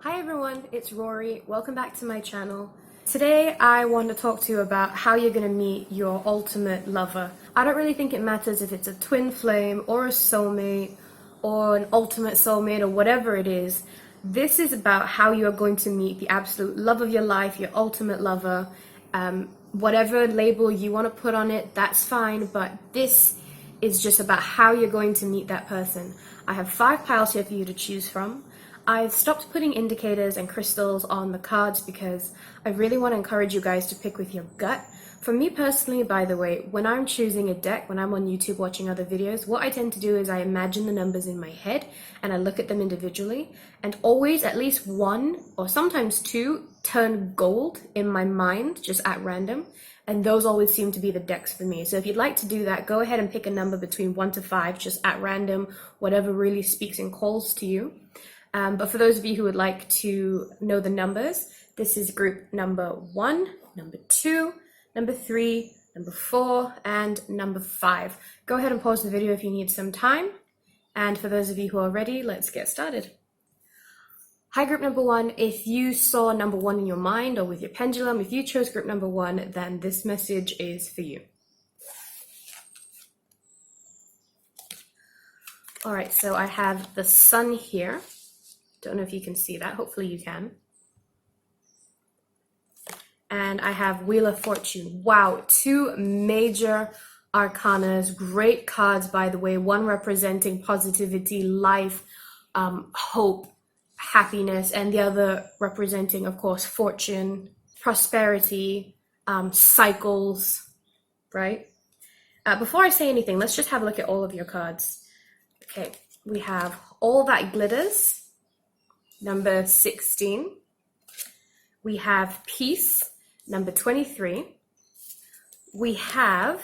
Hi everyone, it's Rory. Welcome back to my channel. Today I want to talk to you about how you're going to meet your ultimate lover. I don't really think it matters if it's a twin flame or a soulmate or an ultimate soulmate or whatever it is. This is about how you're going to meet the absolute love of your life, your ultimate lover. Whatever label you want to put on it, that's fine, but this is just about how you're going to meet that person. I have 5 piles here for you to choose from. I've stopped putting indicators and crystals on the cards because I really want to encourage you guys to pick with your gut. For me personally, by the way, when I'm choosing a deck, when I'm on YouTube watching other videos, what I tend to do is I imagine the numbers in my head and I look at them individually, and always at least 1 or sometimes 2 turn gold in my mind just at random, and those always seem to be the decks for me. So if you'd like to do that, go ahead and pick a number between 1 to 5 just at random, whatever really speaks and calls to you. But for those of you who would like to know the numbers, this is group number 1, number 2, number 3, number 4, and number 5. Go ahead and pause the video if you need some time. And for those of you who are ready, let's get started. Hi, group number 1. If you saw number 1 in your mind or with your pendulum, if you chose group number 1, then this message is for you. All right, so I have the sun here. Don't know if you can see that. Hopefully you can. And I have Wheel of Fortune. Wow, 2 major arcanas. Great cards, by the way. One representing positivity, life, hope, happiness, and the other representing, of course, fortune, prosperity, cycles, right? Before I say anything, let's just have a look at all of your cards. Okay, we have All That Glitters. Number 16, we have Peace, number 23, we have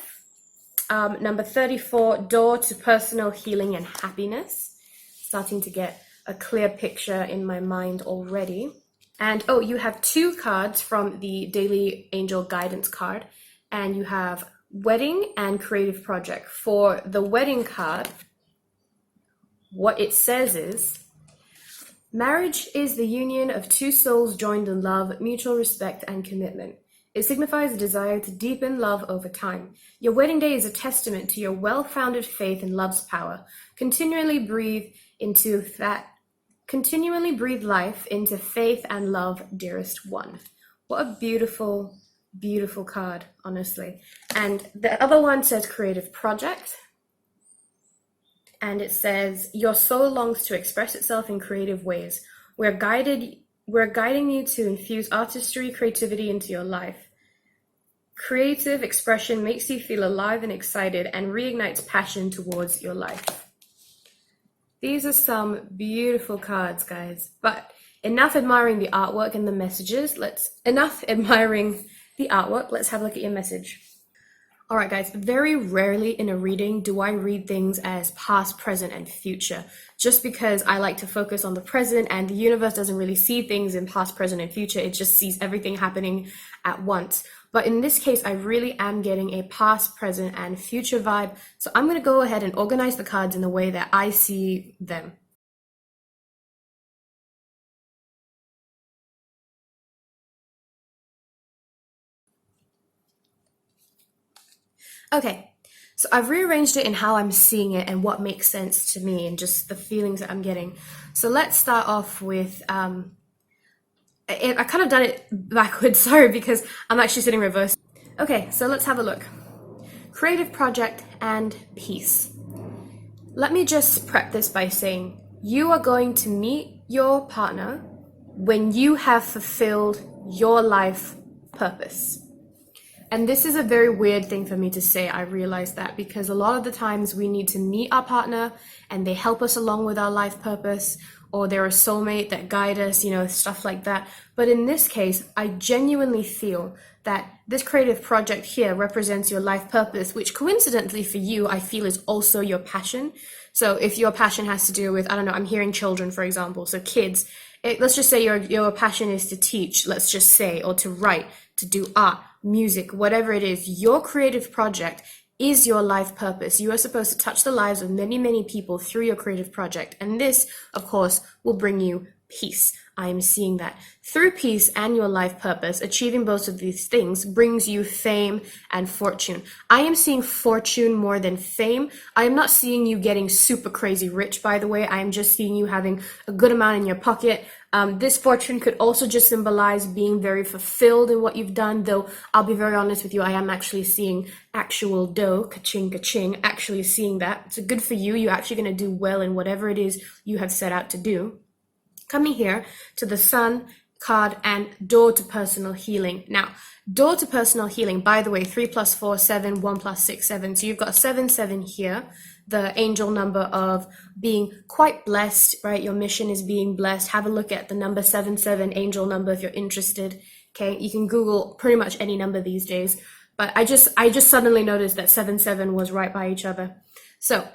number 34, Door to Personal Healing and Happiness, starting to get a clear picture in my mind already. And oh, you have 2 cards from the Daily Angel Guidance card, and you have Wedding and Creative Project. For the Wedding card, what it says is, marriage is the union of 2 souls joined in love, mutual respect, and commitment. It signifies a desire to deepen love over time. Your wedding day is a testament to your well-founded faith in love's power. Continually breathe life into faith and love, dearest one. What a beautiful, beautiful card, honestly. And the other one says Creative Project. And it says, your soul longs to express itself in creative ways. We're guiding you to infuse artistry, creativity into your life. Creative expression makes you feel alive and excited and reignites passion towards your life. These are some beautiful cards, guys. But enough admiring the artwork and the messages. Let's have a look at your message. All right, guys, very rarely in a reading do I read things as past, present, and future, just because I like to focus on the present, and the universe doesn't really see things in past, present, and future. It just sees everything happening at once. But in this case, I really am getting a past, present, and future vibe. So I'm going to go ahead and organize the cards in the way that I see them. Okay, so I've rearranged it in how I'm seeing it and what makes sense to me and just the feelings that I'm getting. So let's start off with, I kind of done it backwards, sorry, because I'm actually sitting reverse. Okay, so let's have a look. Creative Project and Peace. Let me just prep this by saying, you are going to meet your partner when you have fulfilled your life purpose. And this is a very weird thing for me to say, I realize that, because a lot of the times we need to meet our partner and they help us along with our life purpose, or they're a soulmate that guide us, stuff like that. But in this case, I genuinely feel that this creative project here represents your life purpose, which coincidentally for you, I feel is also your passion. So if your passion has to do with, I don't know, I'm hearing children, for example, so kids, let's just say your passion is to teach, let's just say, or to write, to do art, music, whatever it is, your creative project is your life purpose. You are supposed to touch the lives of many, many people through your creative project. And this, of course, will bring you peace. I am seeing that through peace and your life purpose, achieving both of these things brings you fame and fortune. I am seeing fortune more than fame. I am not seeing you getting super crazy rich, by the way. I am just seeing you having a good amount in your pocket. This fortune could also just symbolize being very fulfilled in what you've done, though I'll be very honest with you, I am actually seeing actual dough, ka-ching, ka-ching, actually seeing that. So good for you. You're actually going to do well in whatever it is you have set out to do. Coming here to the Sun card and door to personal healing. Now, door to personal healing, by the way, 3 plus 4, 7, 1 plus 6, 7. So you've got 7, 7 here, the angel number of being quite blessed, right? Your mission is being blessed. Have a look at the number 7, 7, angel number if you're interested. Okay, you can Google pretty much any number these days. But I just suddenly noticed that 7, 7 was right by each other. So,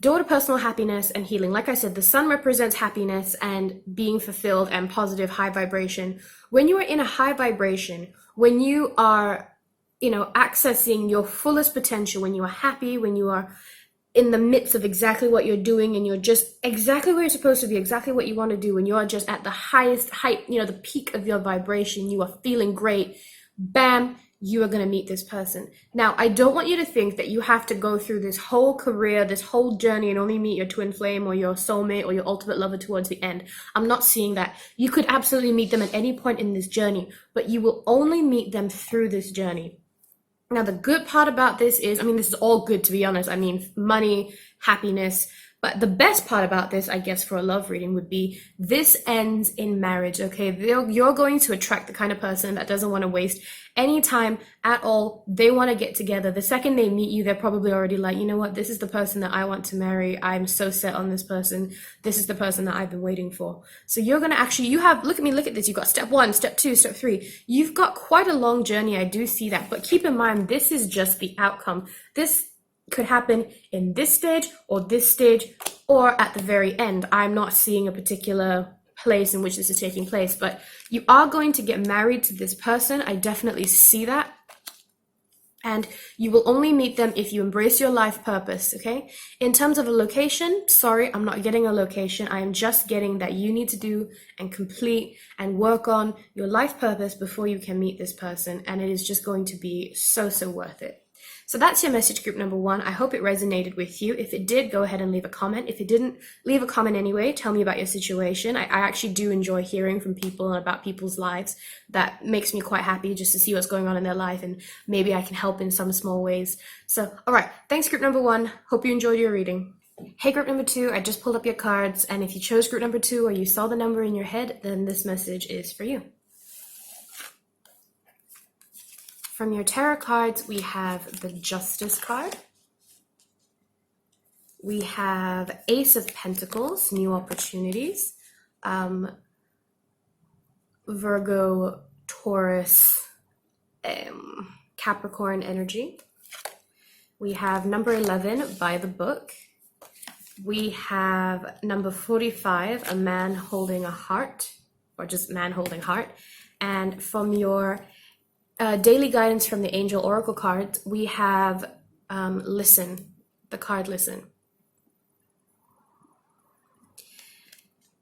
door to personal happiness and healing. Like I said, the Sun represents happiness and being fulfilled and positive high vibration. When you are in a high vibration, when you are, accessing your fullest potential, when you are happy, when you are in the midst of exactly what you're doing and you're just exactly where you're supposed to be, exactly what you want to do, and you are just at the highest height, the peak of your vibration, you are feeling great, bam, you are going to meet this person. Now, I don't want you to think that you have to go through this whole career, this whole journey, and only meet your twin flame or your soulmate or your ultimate lover towards the end. I'm not seeing that. You could absolutely meet them at any point in this journey, but you will only meet them through this journey. Now, the good part about this is, this is all good, to be honest. Money, happiness. But the best part about this, I guess, for a love reading would be this ends in marriage, okay? You're going to attract the kind of person that doesn't want to waste any time at all. They want to get together. The second they meet you, they're probably already like, you know what? This is the person that I want to marry. I'm so set on this person. This is the person that I've been waiting for. So you're going to actually, look at this. You've got step 1, step 2, step 3. You've got quite a long journey. I do see that. But keep in mind, this is just the outcome. This could happen in this stage or at the very end. I'm not seeing a particular place in which this is taking place, but you are going to get married to this person. I definitely see that. And you will only meet them if you embrace your life purpose, okay? In terms of a location, sorry, I'm not getting a location. I am just getting that you need to do and complete and work on your life purpose before you can meet this person. And it is just going to be so, so worth it. So that's your message group number 1. I hope it resonated with you. If it did, go ahead and leave a comment. If it didn't, leave a comment anyway. Tell me about your situation. I actually do enjoy hearing from people and about people's lives. That makes me quite happy just to see what's going on in their life, and maybe I can help in some small ways. So, all right. Thanks, group number 1. Hope you enjoyed your reading. Hey, group number 2, I just pulled up your cards, and if you chose group number 2 or you saw the number in your head, then this message is for you. From your tarot cards, we have the Justice card. We have Ace of Pentacles, new opportunities. Virgo, Taurus, Capricorn energy. We have number 11, by the book. We have number 45, a man holding a heart, or just man holding heart. And from your daily guidance from the Angel Oracle cards, we have Listen, the card Listen.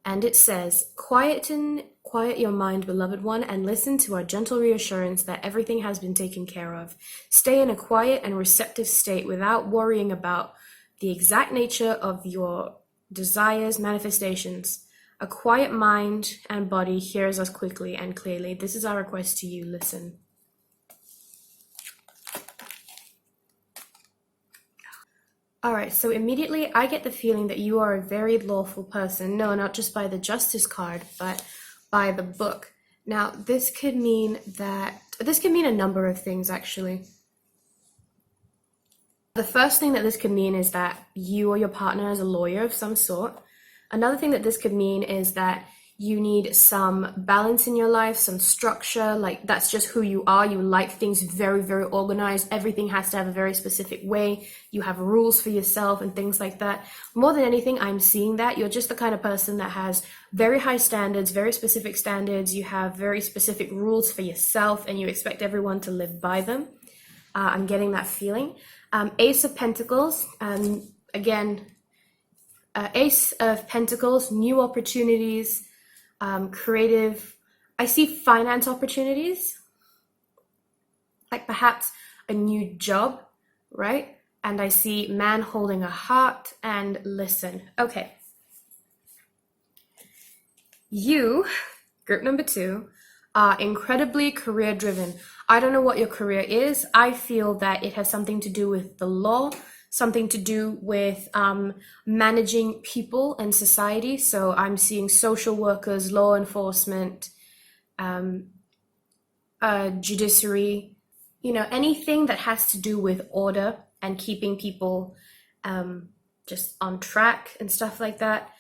And it says, quiet your mind, beloved one, and listen to our gentle reassurance that everything has been taken care of. Stay in a quiet and receptive state without worrying about the exact nature of your desires, manifestations. A quiet mind and body hears us quickly and clearly. This is our request to you. Listen. All right, so immediately I get the feeling that you are a very lawful person. No, not just by the Justice card, but by the book. Now, this could mean a number of things, actually. The first thing that this could mean is that you or your partner is a lawyer of some sort. Another thing that this could mean is that you need some balance in your life, some structure, like that's just who you are. You like things very, very organized. Everything has to have a very specific way. You have rules for yourself and things like that. More than anything, I'm seeing that you're just the kind of person that has very high standards, very specific standards. You have very specific rules for yourself and you expect everyone to live by them. I'm getting that feeling. Ace of Pentacles, again, Ace of Pentacles, new opportunities. creative. I see finance opportunities, like perhaps a new job, right? And I see man holding a heart and listen. Okay. You, group number 2, are incredibly career driven. I don't know what your career is. I feel that it has something to do with the law, something to do with managing people and society. So I'm seeing social workers, law enforcement, judiciary, anything that has to do with order and keeping people just on track and stuff like that.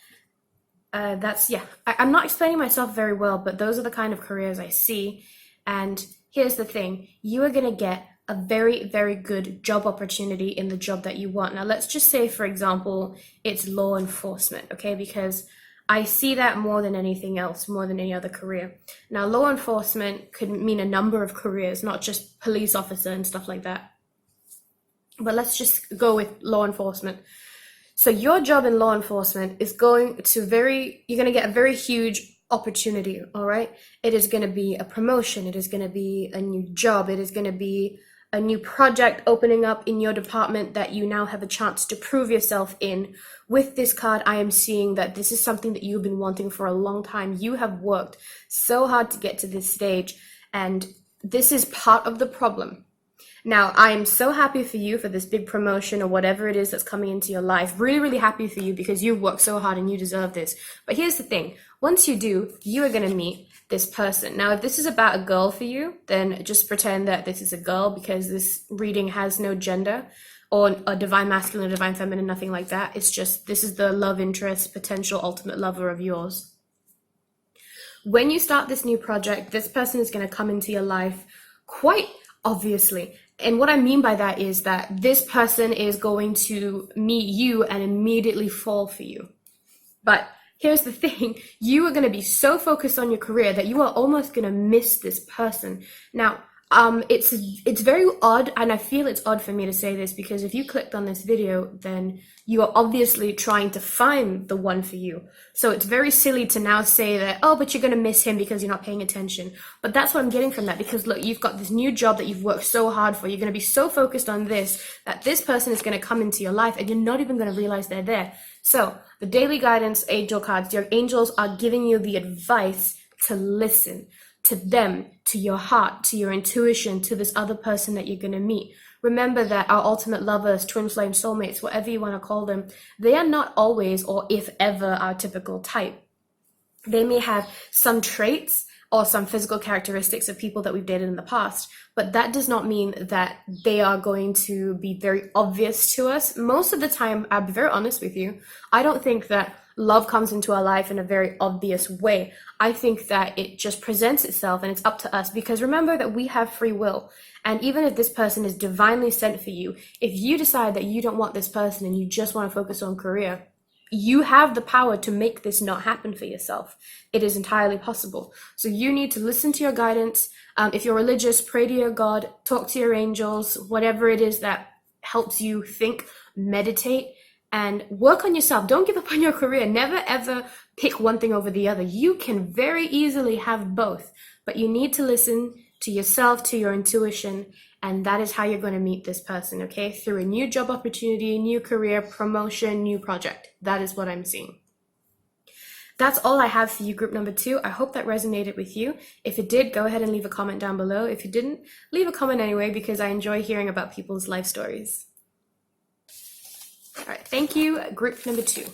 I'm not explaining myself very well, but those are the kind of careers I see. And here's the thing, you are going to get a very, very good job opportunity in the job that you want. Now, let's just say, for example, it's law enforcement, okay? Because I see that more than anything else, more than any other career. Now, law enforcement could mean a number of careers, not just police officer and stuff like that. But let's just go with law enforcement. So your job in law enforcement is you're going to get a very huge opportunity, all right? It is going to be a promotion. It is going to be a new job. It is going to be a new project opening up in your department that you now have a chance to prove yourself in. With this card, I am seeing that this is something that you've been wanting for a long time. You have worked so hard to get to this stage, and this is part of the problem. Now, I am so happy for you for this big promotion or whatever it is that's coming into your life. Really, really happy for you because you've worked so hard and you deserve this. But here's the thing. Once you do, you are going to meet this person. Now, if this is about a girl for you, then just pretend that this is a girl because this reading has no gender or a divine masculine, a divine feminine, nothing like that. It's just, this is the love interest, potential ultimate lover of yours. When you start this new project, this person is going to come into your life quite obviously. And what I mean by that is that this person is going to meet you and immediately fall for you. But here's the thing, you are going to be so focused on your career that you are almost going to miss this person. Now, it's very odd, and I feel it's odd for me to say this because if you clicked on this video, then you are obviously trying to find the one for you. So it's very silly to now say that, oh, but you're going to miss him because you're not paying attention. But that's what I'm getting from that, because look, you've got this new job that you've worked so hard for. You're going to be so focused on this that this person is going to come into your life and you're not even going to realize they're there. So the daily guidance angel cards, your angels are giving you the advice to listen to them, to your heart, to your intuition, to this other person that you're going to meet. Remember that our ultimate lovers, twin flame soulmates, whatever you want to call them, they are not always or if ever our typical type. They may have some traits or some physical characteristics of people that we've dated in the past, but that does not mean that they are going to be very obvious to us. Most of the time, I'll be very honest with you, I don't think that love comes into our life in a very obvious way. I think that it just presents itself and it's up to us, because remember that we have free will. And even if this person is divinely sent for you, if you decide that you don't want this person and you just want to focus on career, you have the power to make this not happen for yourself. It is entirely possible. So you need to listen to your guidance. If you're religious, pray to your God, talk to your angels, whatever it is that helps you think, meditate, and work on yourself. Don't give up on your career. Never ever pick one thing over the other. You can very easily have both, but you need to listen to yourself, to your intuition, and that is how you're going to meet this person, okay? Through a new job opportunity, new career, promotion, new project. That is what I'm seeing. That's all I have for you, group number 2. I hope that resonated with you. If it did, go ahead and leave a comment down below. If you didn't, leave a comment anyway, because I enjoy hearing about people's life stories. All right, thank you, group number 2.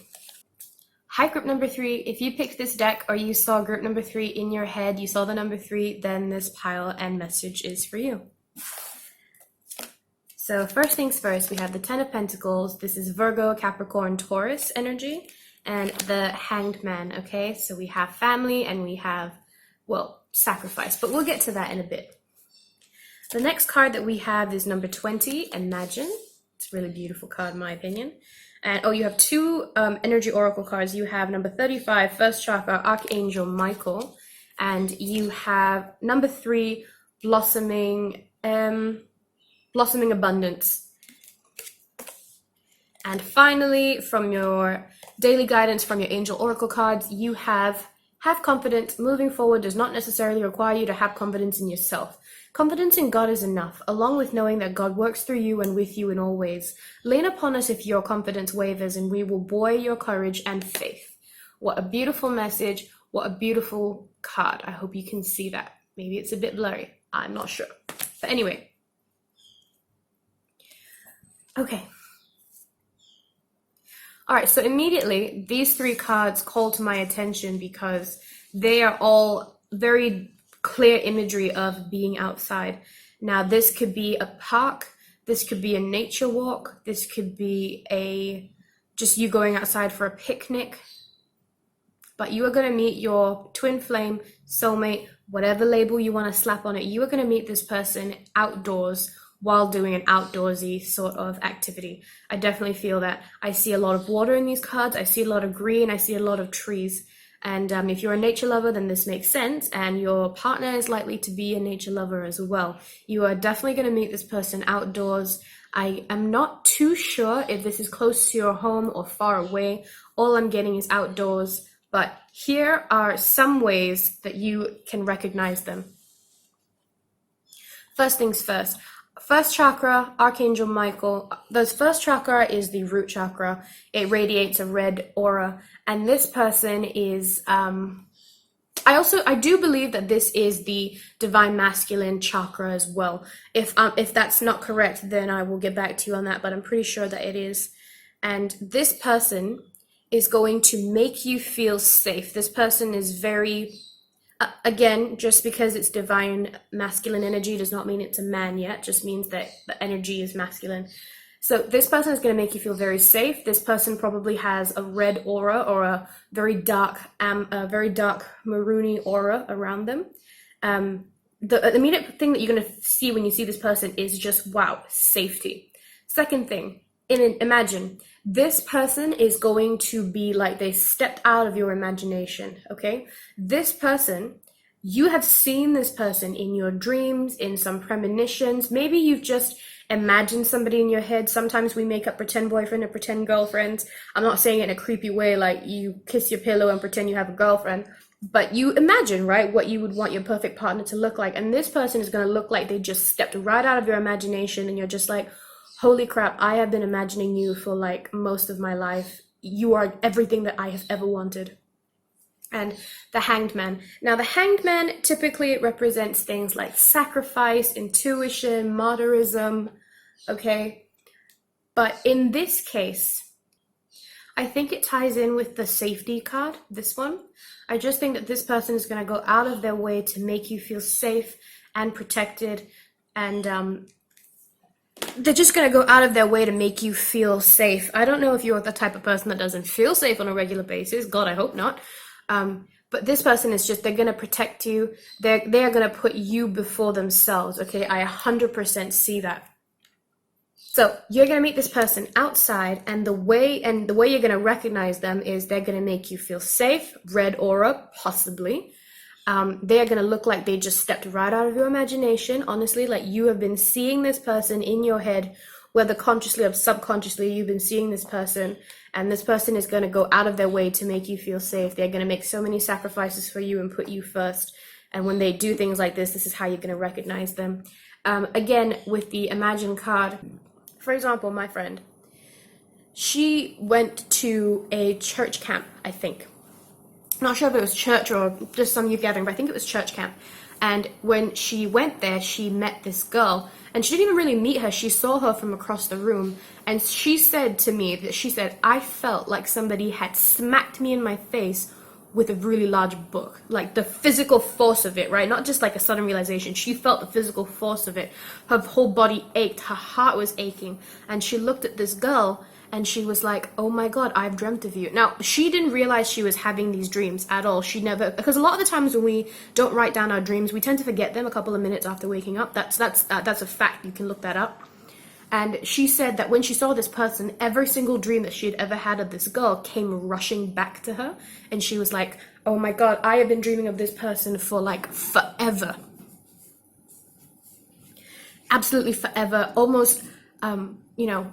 Hi, group number 3. If you picked this deck or you saw group number 3 in your head, you saw the number 3, then this pile and message is for you. So first things first, we have the 10 of Pentacles. This is Virgo, Capricorn, Taurus energy, and the Hanged Man, okay? So we have family and we have, well, sacrifice, but we'll get to that in a bit. The next card that we have is number 20, Imagine. It's a really beautiful card in my opinion. And oh, you have 2 energy oracle cards. You have number 35, First Chakra, Archangel Michael, and you have number 3, Blossoming Abundance. And finally, from your daily guidance from your angel oracle cards, you have Have confidence. Moving forward does not necessarily require you to have confidence in yourself. Confidence in God is enough, along with knowing that God works through you and with you in all ways. Lean upon us if your confidence wavers, and we will buoy your courage and faith. What a beautiful message. What a beautiful card. I hope you can see that. Maybe it's a bit blurry. I'm not sure. But anyway. Okay. All right, so immediately these three cards call to my attention because they are all very clear imagery of being outside. Now, this could be a park, this could be a nature walk, this could be just you going outside for a picnic, but you are going to meet your twin flame, soulmate, whatever label you want to slap on it. You are going to meet this person outdoors while doing an outdoorsy sort of activity. I definitely feel that. I see a lot of water in these cards. I see a lot of green. I see a lot of trees. And if you're a nature lover, then this makes sense. And your partner is likely to be a nature lover as well. You are definitely going to meet this person outdoors. I am not too sure if this is close to your home or far away. All I'm getting is outdoors. But here are some ways that you can recognize them. First things first. First chakra, Archangel Michael. The first chakra is the root chakra. It radiates a red aura. And this person is, I do believe that this is the divine masculine chakra as well. If that's not correct, then I will get back to you on that, but I'm pretty sure that it is. And this person is going to make you feel safe. This person is very, again, just because it's divine masculine energy does not mean it's a man yet, just means that the energy is masculine. So this person is going to make you feel very safe. This person probably has a red aura or a very dark maroony aura around them. The immediate thing that you're going to see when you see this person is just, wow, safety. Second thing, imagine this person is going to be like they stepped out of your imagination, okay? This person, you have seen this person in your dreams, in some premonitions. Maybe you've just imagined somebody in your head. Sometimes we make up pretend boyfriend and pretend girlfriends. I'm not saying it in a creepy way, like you kiss your pillow and pretend you have a girlfriend, but you imagine, right, what you would want your perfect partner to look like. And this person is going to look like they just stepped right out of your imagination, and you're just like, holy crap, I have been imagining you for like most of my life. You are everything that I have ever wanted. And the Hanged Man. Now, the Hanged Man typically represents things like sacrifice, intuition, martyrism, okay? But in this case, I think it ties in with the safety card, this one. I just think that this person is going to go out of their way to make you feel safe and protected, and they're just going to go out of their way to make you feel safe. I don't know if you're the type of person that doesn't feel safe on a regular basis. God, I hope not. But this person is just, they're going to protect you. They're going to put you before themselves. Okay, I 100% see that. So you're going to meet this person outside, and the way you're going to recognize them is they're going to make you feel safe. Red aura, possibly. They are going to look like they just stepped right out of your imagination. Honestly, like you have been seeing this person in your head, whether consciously or subconsciously, you've been seeing this person, and this person is going to go out of their way to make you feel safe. They're going to make so many sacrifices for you and put you first. And when they do things like this is how you're going to recognize them. Again, with the Imagine card, for example, my friend, she went to a church camp, I think. Not sure if it was church or just some youth gathering, but I think it was church camp. And when she went there, she met this girl, and she didn't even really meet her. She saw her from across the room, and she said to me that I felt like somebody had smacked me in my face with a really large book, like the physical force of it, right? Not just like a sudden realization. She felt the physical force of it. Her whole body ached. Her heart was aching. And she looked at this girl, and she was like, oh my God, I've dreamt of you. Now, she didn't realize she was having these dreams at all. She never, because a lot of the times when we don't write down our dreams, we tend to forget them a couple of minutes after waking up. That's a fact. You can look that up. And she said that when she saw this person, every single dream that she had ever had of this girl came rushing back to her. And she was like, oh my God, I have been dreaming of this person for like forever. Absolutely forever. Almost,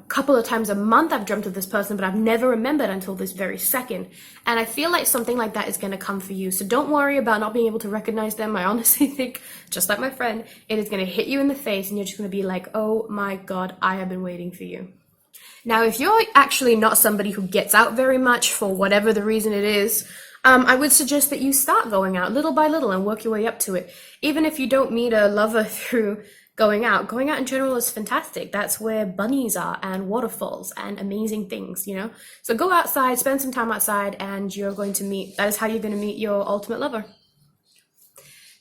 couple of times a month I've dreamt of this person, but I've never remembered until this very second. And I feel like something like that is going to come for you. So don't worry about not being able to recognize them. I honestly think, just like my friend, it is going to hit you in the face and you're just going to be like, oh my God, I have been waiting for you. Now, if you're actually not somebody who gets out very much for whatever the reason it is, I would suggest that you start going out little by little and work your way up to it. Even if you don't meet a lover through going out in general is fantastic. That's where bunnies are and waterfalls and amazing things, So go outside, spend some time outside, and that is how you're going to meet your ultimate lover.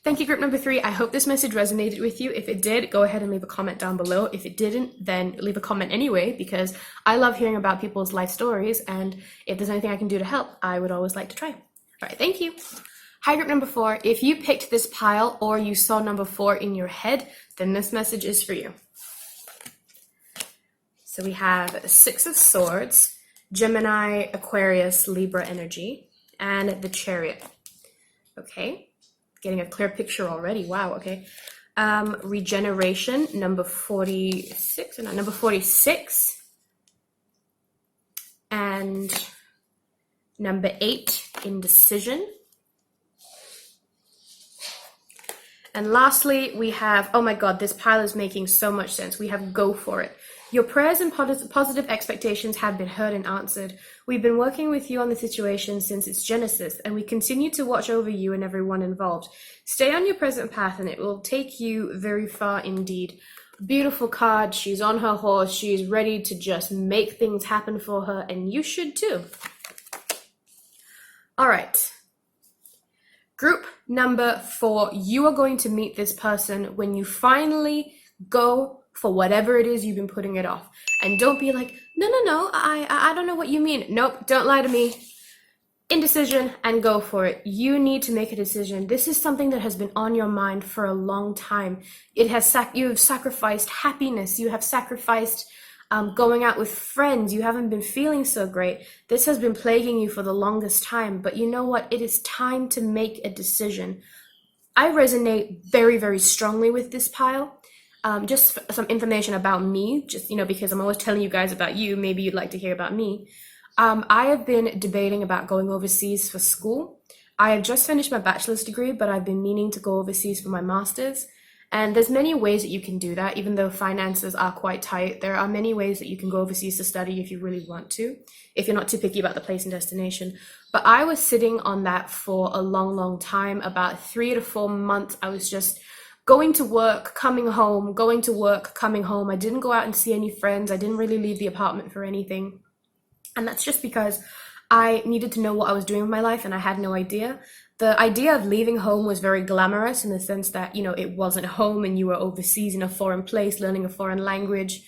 Thank you, group number 3. I hope this message resonated with you. If it did, go ahead and leave a comment down below. If it didn't, then leave a comment anyway, because I love hearing about people's life stories, and if there's anything I can do to help, I would always like to try. All right, thank you. Hi, group number 4. If you picked this pile or you saw number 4 in your head, then this message is for you. So we have 6 of Swords, Gemini, Aquarius, Libra energy, and the Chariot. Okay. Getting a clear picture already. Wow, okay. Regeneration, number 46, and number 8, indecision. And lastly, we have, oh my God, this pile is making so much sense. We have go for it. Your prayers and positive expectations have been heard and answered. We've been working with you on the situation since its genesis, and we continue to watch over you and everyone involved. Stay on your present path, and it will take you very far indeed. Beautiful card. She's on her horse. She's ready to just make things happen for her, and you should too. All right. Group number 4, you are going to meet this person when you finally go for whatever it is you've been putting it off. And don't be like, no, I don't know what you mean. Nope, don't lie to me. Indecision, and go for it. You need to make a decision. This is something that has been on your mind for a long time. You have sacrificed happiness. You have sacrificed going out with friends. You haven't been feeling so great. This has been plaguing you for the longest time, but you know what? It is time to make a decision. I resonate very, very strongly with this pile. Just some information about me, because I'm always telling you guys about you. Maybe you'd like to hear about me. I have been debating about going overseas for school. I have just finished my bachelor's degree, but I've been meaning to go overseas for my master's. And there's many ways that you can do that, even though finances are quite tight. There are many ways that you can go overseas to study if you really want to, if you're not too picky about the place and destination. But I was sitting on that for a long, long time. About 3 to 4 months, I was just going to work, coming home, going to work, coming home. I didn't go out and see any friends. I didn't really leave the apartment for anything. And that's just because I needed to know what I was doing with my life, and I had no idea. The idea of leaving home was very glamorous in the sense that, it wasn't home and you were overseas in a foreign place, learning a foreign language,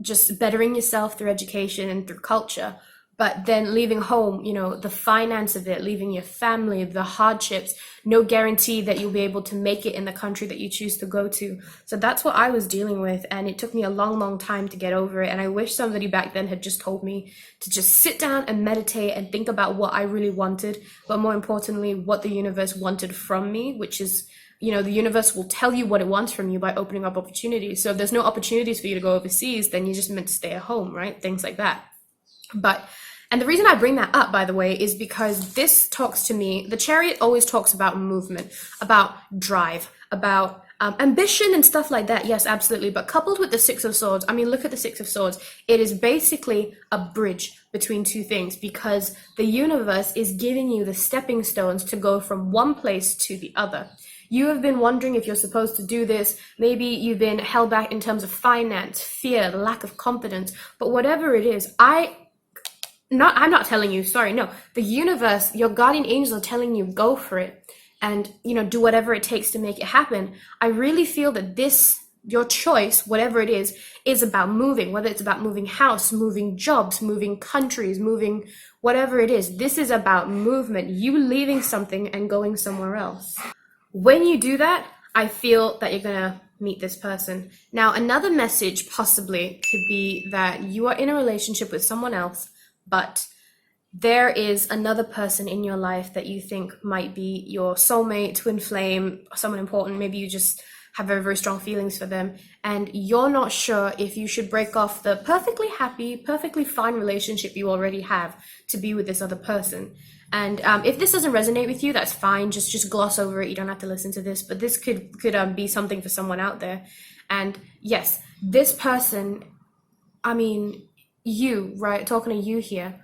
just bettering yourself through education and through culture. But then leaving home, the finance of it, leaving your family, the hardships, no guarantee that you'll be able to make it in the country that you choose to go to. So that's what I was dealing with. And it took me a long, long time to get over it. And I wish somebody back then had just told me to just sit down and meditate and think about what I really wanted. But more importantly, what the universe wanted from me, which is, the universe will tell you what it wants from you by opening up opportunities. So if there's no opportunities for you to go overseas, then you're just meant to stay at home, right? Things like that. And the reason I bring that up, by the way, is because this talks to me. The Chariot always talks about movement, about drive, about ambition and stuff like that. Yes, absolutely. But coupled with the 6 of Swords, look at the 6 of Swords. It is basically a bridge between two things, because the universe is giving you the stepping stones to go from one place to the other. You have been wondering if you're supposed to do this. Maybe you've been held back in terms of finance, fear, lack of confidence. But whatever it is, I'm not telling you, sorry, no. The universe, your guardian angels are telling you, go for it and, do whatever it takes to make it happen. I really feel that your choice, whatever it is about moving, whether it's about moving house, moving jobs, moving countries, moving whatever it is. This is about movement, you leaving something and going somewhere else. When you do that, I feel that you're going to meet this person. Now, another message possibly could be that you are in a relationship with someone else, but there is another person in your life that you think might be your soulmate, twin flame, someone important. Maybe you just have very, very strong feelings for them, and you're not sure if you should break off the perfectly happy, perfectly fine relationship you already have to be with this other person. And if this doesn't resonate with you, that's fine. Just gloss over it. You don't have to listen to this, but this could be something for someone out there. And yes, this person, I mean, you, right? Talking to you here,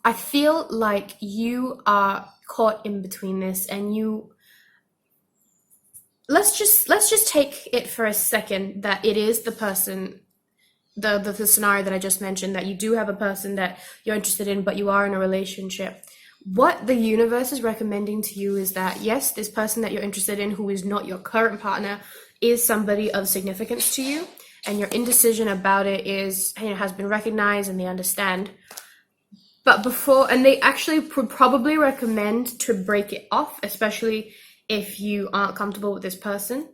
I feel like you are caught in between this, and let's just take it for a second that it is the person, the scenario that I just mentioned, that you do have a person that you're interested in, but you are in a relationship. What the universe is recommending to you is that, yes, this person that you're interested in, who is not your current partner, is somebody of significance to you, and your indecision about it is, has been recognized and they understand. But and they actually would probably recommend to break it off, especially if you aren't comfortable with this person.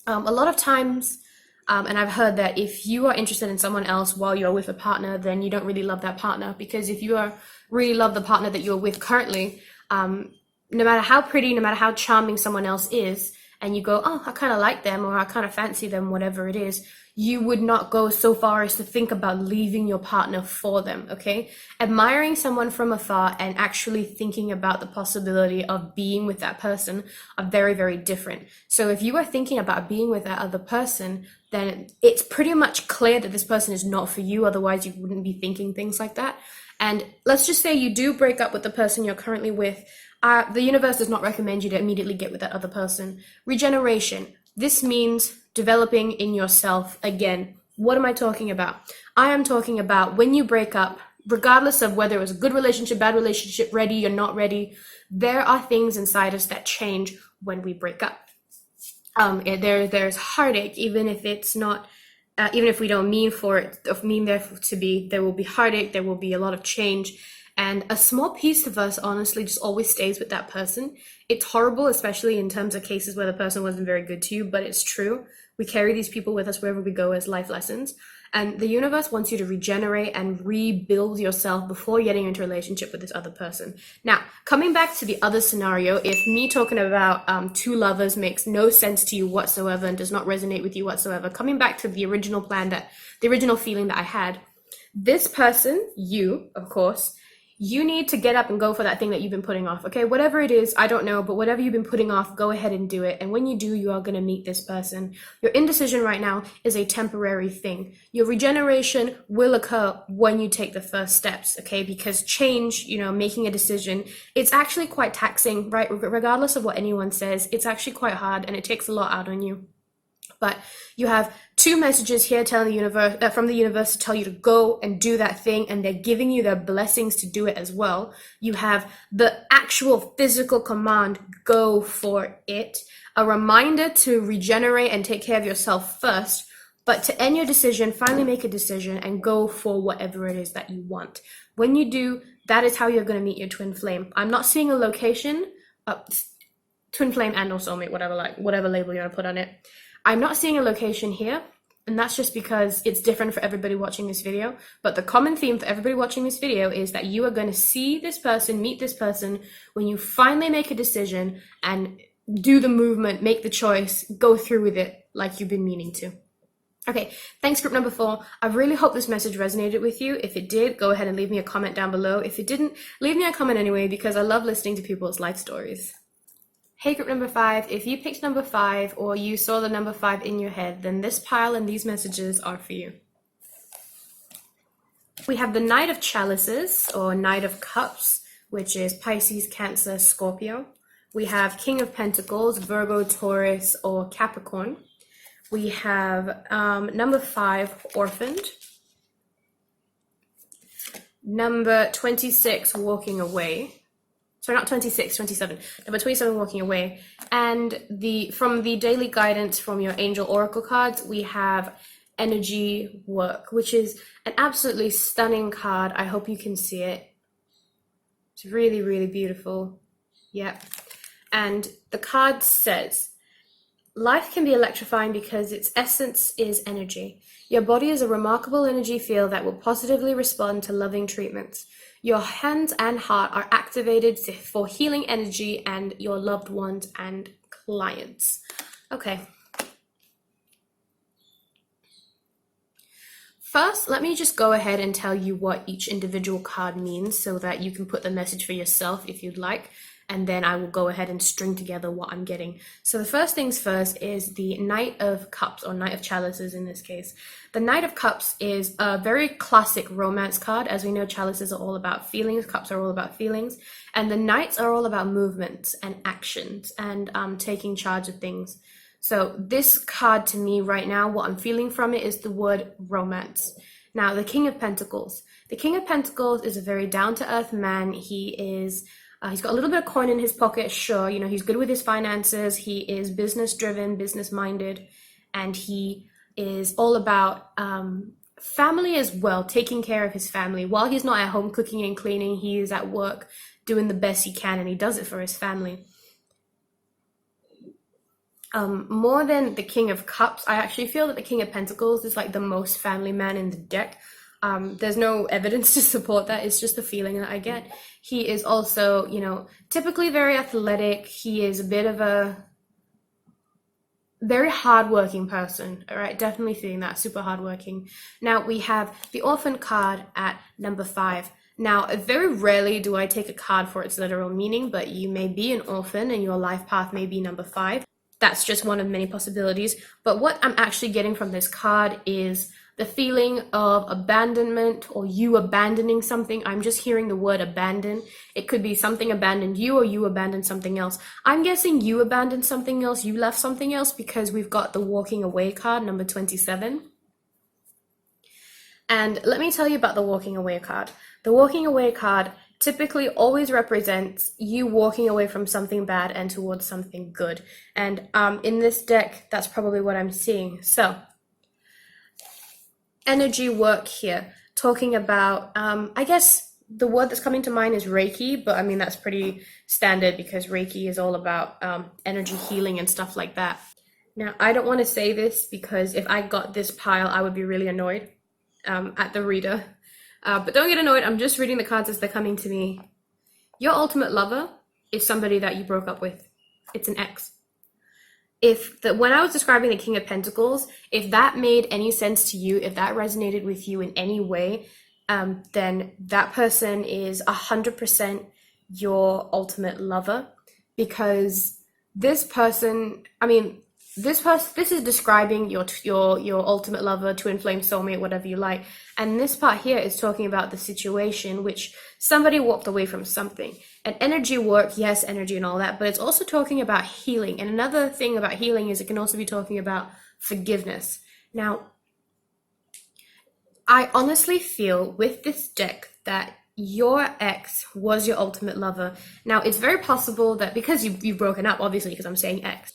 A lot of times, and I've heard that if you are interested in someone else while you're with a partner, then you don't really love that partner, because if you really love the partner that you're with currently, no matter how pretty, no matter how charming someone else is, and you go, oh, I kind of like them, or I kind of fancy them, whatever it is, you would not go so far as to think about leaving your partner for them, okay? Admiring someone from afar and actually thinking about the possibility of being with that person are very, very different. So if you are thinking about being with that other person, then it's pretty much clear that this person is not for you. Otherwise, you wouldn't be thinking things like that. And let's just say you do break up with the person you're currently with. The universe does not recommend you to immediately get with that other person. Regeneration. This means developing in yourself again. What am I talking about? I am talking about when you break up, regardless of whether it was a good relationship, bad relationship, ready, you're not ready, there are things inside us that change when we break up. There's heartache, even if it's not, even if we don't mean there to be, there will be heartache, there will be a lot of change. And a small piece of us, honestly, just always stays with that person. It's horrible, especially in terms of cases where the person wasn't very good to you, but it's true. We carry these people with us wherever we go as life lessons. And the universe wants you to regenerate and rebuild yourself before getting into a relationship with this other person. Now, coming back to the other scenario, if me talking about two lovers makes no sense to you whatsoever and does not resonate with you whatsoever, coming back to the original the original feeling that I had, this person, you, of course, you need to get up and go for that thing that you've been putting off, okay? Whatever it is, I don't know, but whatever you've been putting off, go ahead and do it. And when you do, you are going to meet this person. Your indecision right now is a temporary thing. Your regeneration will occur when you take the first steps, okay? Because change, making a decision, it's actually quite taxing, right? Regardless of what anyone says, it's actually quite hard and it takes a lot out on you. But you have two messages here telling the universe, from the universe, to tell you to go and do that thing, and they're giving you their blessings to do it as well. You have the actual physical command, go for it. A reminder to regenerate and take care of yourself first, but to end your decision, finally make a decision and go for whatever it is that you want. When you do, that is how you're going to meet your twin flame. I'm not seeing a location, twin flame and or soulmate, whatever label you want to put on it. I'm not seeing a location here, and that's just because it's different for everybody watching this video. But the common theme for everybody watching this video is that you are going to see this person, meet this person, when you finally make a decision and do the movement, make the choice, go through with it like you've been meaning to. Okay, thanks group number 4. I really hope this message resonated with you. If it did, go ahead and leave me a comment down below. If it didn't, leave me a comment anyway, because I love listening to people's life stories. Hey group number 5, if you picked number 5 or you saw the number 5 in your head, then this pile and these messages are for you. We have the Knight of Chalices or Knight of Cups, which is Pisces, Cancer, Scorpio. We have King of Pentacles, Virgo, Taurus, or Capricorn. We have number 5, Orphaned. Number 26, Walking Away. Sorry, not 26, 27. Number 27, Walking Away. And from the daily guidance from your angel oracle cards, we have Energy Work, which is an absolutely stunning card. I hope you can see it. It's really, really beautiful. Yep. And the card says, life can be electrifying because its essence is energy. Your body is a remarkable energy field that will positively respond to loving treatments. Your hands and heart are activated for healing energy and your loved ones and clients. Okay, First, let me just go ahead and tell you what each individual card means so that you can put the message for yourself if you'd like, and then I will go ahead and string together what I'm getting. So the first things first is the Knight of Cups, or Knight of Chalices in this case. The Knight of Cups is a very classic romance card. As we know, chalices are all about feelings, cups are all about feelings, and the knights are all about movements and actions and taking charge of things. So this card to me right now, what I'm feeling from it is the word romance. Now, the King of Pentacles. The King of Pentacles is a very down-to-earth man. He's got a little bit of coin in his pocket, sure. You know, he's good with his finances. He is business-driven, business-minded, and he is all about family as well, taking care of his family. While he's not at home cooking and cleaning, he is at work doing the best he can, and he does it for his family. More than the King of Cups, I actually feel that the King of Pentacles is like the most family man in the deck. There's no evidence to support that. It's just the feeling that I get. He is also, you know, typically very athletic. He is a bit of a very hardworking person. All right, definitely feeling that, super hardworking. Now we have the Orphan card at number 5. Now, very rarely do I take a card for its literal meaning, but you may be an orphan and your life path may be number 5. That's just one of many possibilities. But what I'm actually getting from this card is the feeling of abandonment, or you abandoning something. I'm just hearing the word abandon. It could be something abandoned you, or you abandoned something else. I'm guessing you abandoned something else, you left something else, because we've got the walking away card, number 27. And let me tell you about the walking away card. The walking away card typically always represents you walking away from something bad and towards something good. And in this deck, that's probably what I'm seeing. So, energy work here, talking about, I guess the word that's coming to mind is Reiki, but I mean, that's pretty standard because Reiki is all about energy healing and stuff like that. Now, I don't want to say this because if I got this pile, I would be really annoyed at the reader. But don't get annoyed, I'm just reading the cards as they're coming to me. Your ultimate lover is somebody that you broke up with. It's an ex. When I was describing the King of Pentacles, if that made any sense to you, if that resonated with you in any way, then that person is 100% your ultimate lover. Because this person, I mean, this is describing your ultimate lover, twin flame, soulmate, whatever you like. And this part here is talking about the situation which somebody walked away from something. And energy work, yes, energy and all that, but it's also talking about healing. And another thing about healing is it can also be talking about forgiveness. Now, I honestly feel with this deck that your ex was your ultimate lover. Now, it's very possible that because you've broken up, obviously, because I'm saying ex,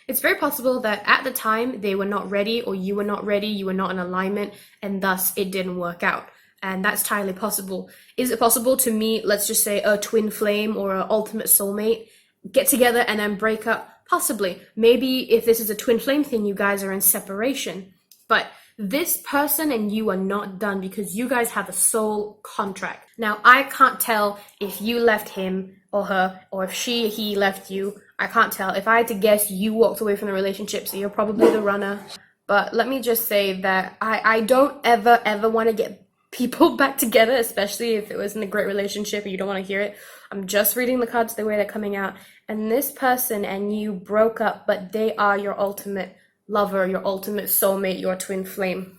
it's very possible that at the time they were not ready, or you were not ready, you were not in alignment, and thus it didn't work out. And that's entirely possible. Is it possible to meet, let's just say, a twin flame or an ultimate soulmate, get together and then break up? Possibly. Maybe if this is a twin flame thing, you guys are in separation. But this person and you are not done because you guys have a soul contract. Now, I can't tell if you left him or her, or if he left you. I can't tell. If I had to guess, you walked away from the relationship, so you're probably the runner. But let me just say that I don't ever want to get people back together, especially if it wasn't a great relationship and you don't want to hear it. I'm just reading the cards the way they're coming out. And this person and you broke up, but they are your ultimate lover, your ultimate soulmate, your twin flame.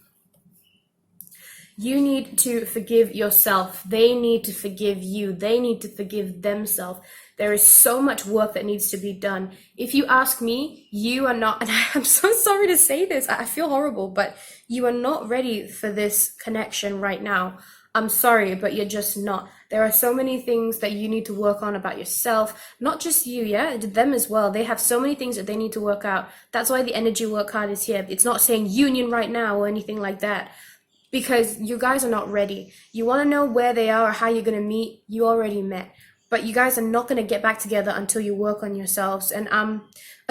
You need to forgive yourself. They need to forgive you. They need to forgive themselves. There is so much work that needs to be done. If you ask me, you are not, and I'm so sorry to say this, I feel horrible, but you are not ready for this connection right now. I'm sorry, but you're just not. There are so many things that you need to work on about yourself, not just you, yeah, them as well. They have so many things that they need to work out. That's why the energy work card is here. It's not saying union right now or anything like that, because you guys are not ready. You want to know where they are or how you're going to meet, you already met. But you guys are not going to get back together until you work on yourselves. And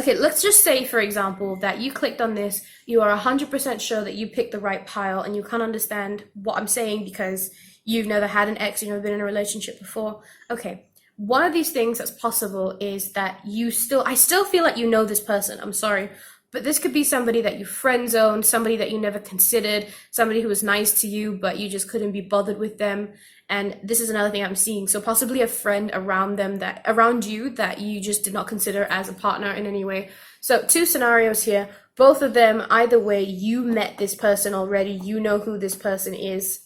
okay, let's just say, for example, that you clicked on this, you are 100% sure that you picked the right pile, and you can't understand what I'm saying because you've never had an ex, you've never been in a relationship before. Okay, one of these things that's possible is that I still feel like you know this person, I'm sorry, But this could be somebody that you friend zoned, somebody that you never considered, somebody who was nice to you, but you just couldn't be bothered with them. And this is another thing I'm seeing. So possibly a friend around you that you just did not consider as a partner in any way. So two scenarios here. Both of them, either way, you met this person already. You know who this person is,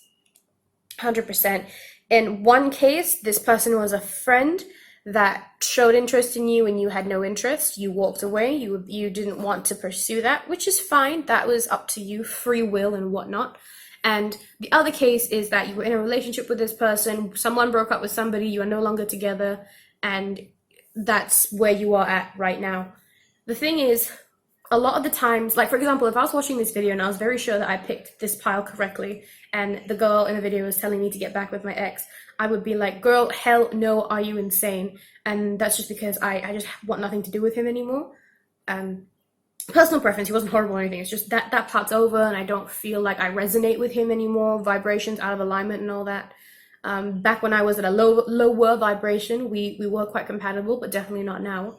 100%. In one case, this person was a friend that showed interest in you and you had no interest. You walked away. You didn't want to pursue that, which is fine. That was up to you, free will and whatnot. And the other case is that you were in a relationship with this person, someone broke up with somebody, you are no longer together, and that's where you are at right now. The thing is, a lot of the times, like for example, if I was watching this video and I was very sure that I picked this pile correctly and the girl in the video was telling me to get back with my ex, I would be like, girl, hell no, are you insane? And that's just because I just want nothing to do with him anymore. Personal preference, he wasn't horrible or anything, it's just that part's over and I don't feel like I resonate with him anymore, vibrations out of alignment and all that. Back when I was at a lower vibration, we were quite compatible, but definitely not now.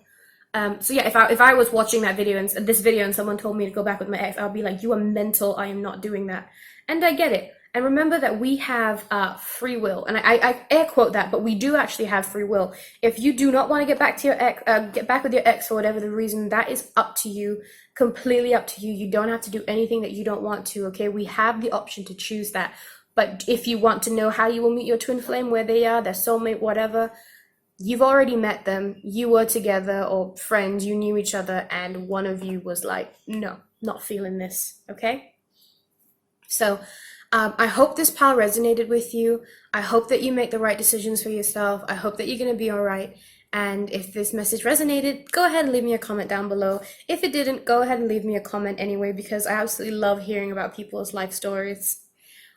So yeah, if I was watching that video and this video and someone told me to go back with my ex, I'll be like, you are mental, I am not doing that. And I get it. And remember that we have free will, and I air quote that, but we do actually have free will. If you do not want to get back to your ex, get back with your ex for whatever the reason, that is up to you, completely up to you. You don't have to do anything that you don't want to. Okay, we have the option to choose that. But if you want to know how you will meet your twin flame, where they are, their soulmate, whatever, you've already met them. You were together or friends. You knew each other, and one of you was like, no, not feeling this. Okay, so. I hope this pile resonated with you. I hope that you make the right decisions for yourself. I hope that you're going to be all right. And if this message resonated, go ahead and leave me a comment down below. If it didn't, go ahead and leave me a comment anyway, because I absolutely love hearing about people's life stories.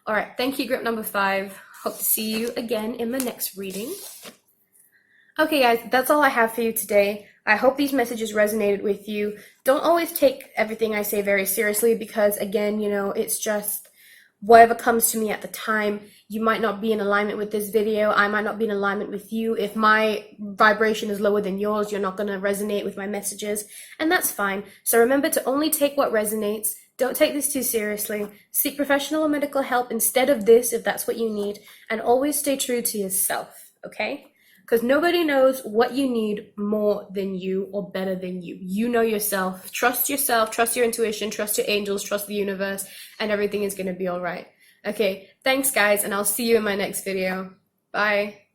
All right, thank you, group number 5. Hope to see you again in the next reading. Okay, guys, that's all I have for you today. I hope these messages resonated with you. Don't always take everything I say very seriously because, again, it's just whatever comes to me at the time. You might not be in alignment with this video. I might not be in alignment with you. If my vibration is lower than yours, you're not going to resonate with my messages, and that's fine. So remember to only take what resonates. Don't take this too seriously. Seek professional or medical help instead of this if that's what you need, and always stay true to yourself, okay? Because nobody knows what you need more than you or better than you. You know yourself, trust your intuition, trust your angels, trust the universe, and everything is going to be all right. Okay, thanks guys, and I'll see you in my next video. Bye.